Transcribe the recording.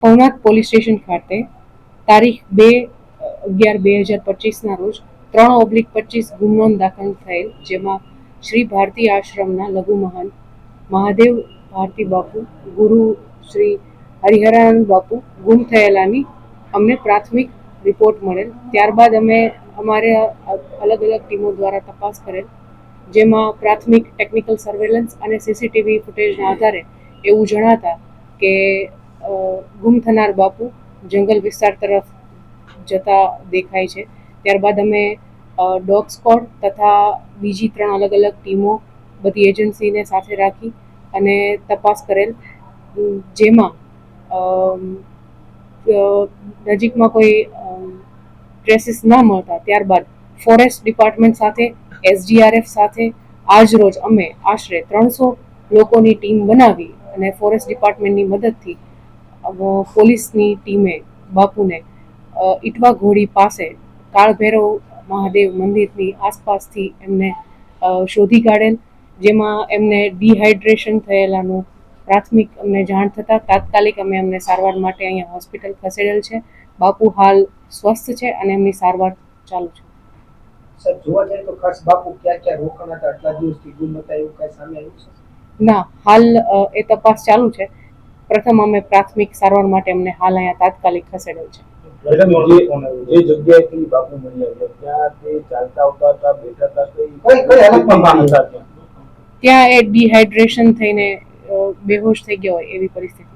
Bhavnath police station ખાતે તારીખ 2/11/2025ના રોજ 3/25 ગુનો દાખલ થયેલ, જેમાં શ્રી ભારતી આશ્રમના લઘુ મહંત મહાદેવ ભારતી બાપુ, ગુરુ શ્રી હરિહરાનંદ બાપુ ગુમ થયેલાની અમને પ્રાથમિક રિપોર્ટ મળેલ. ત્યારબાદ અમે અમારે અલગ અલગ ટીમો દ્વારા તપાસ કરેલ, જેમાં પ્રાથમિક ટેકનિકલ સર્વેલન્સ અને સીસીટીવી ફૂટેજના આધારે એવું જણાતા કે ગુમ થનાર બાપુ જંગલ વિસ્તાર તરફ જતા દેખાય છે. ત્યારબાદ અમે ડોગ સ્કોડ તથા બીજી 3 અલગ અલગ ટીમો બધી એજન્સીને સાથે રાખી અને તપાસ કરેલ, જેમાં નજીકમાં કોઈ ટ્રેસીસ ના મળતા ત્યારબાદ ફોરેસ્ટ ડિપાર્ટમેન્ટ સાથે, SDRF સાથે આજ રોજ અમે આશરે 300 લોકોની ટીમ બનાવી અને ફોરેસ્ટ ડિપાર્ટમેન્ટની મદદથી પોલીસની ટીમે બાપુને ઇટવા ઘોડી પાસે કાળભૈરવ મહાદેવ મંદિરની આસપાસથી એમને શોધી કાઢેલ, જેમાં એમને ડિહાઇડ્રેશન થયેલાનું પ્રાથમિક અમને જાણ થતાં તાત્કાલિક અમે એમને સારવાર માટે અહીંયા હોસ્પિટલ ખસેડેલ છે. બાપુ હાલ સ્વસ્થ છે અને એમની સારવાર ચાલુ છે. સર, જોવા જઈએ તો ખાસ બાપુ ક્યાં રોકાણા હતા, આટલા દિવસથી ગુમ હતા, એવું કઈ સામે આવ્યું છે? ના, હાલ એ તપાસ ચાલુ છે. પ્રથમ અમે પ્રાથમિક સારવાર માટે અમને હાલ અહીંયા તાત્કાલિક ખસેડેલ છે. જે જગ્યાએથી બાપુ મળ્યા છે ત્યાં તે ચાલતા આવતા હતા, બેઠા હતા, ત્યાં એ ડિહાઇડ્રેશન થઈને બેહોશ થઈ ગયા હોય એવી પરિસ્થિતિ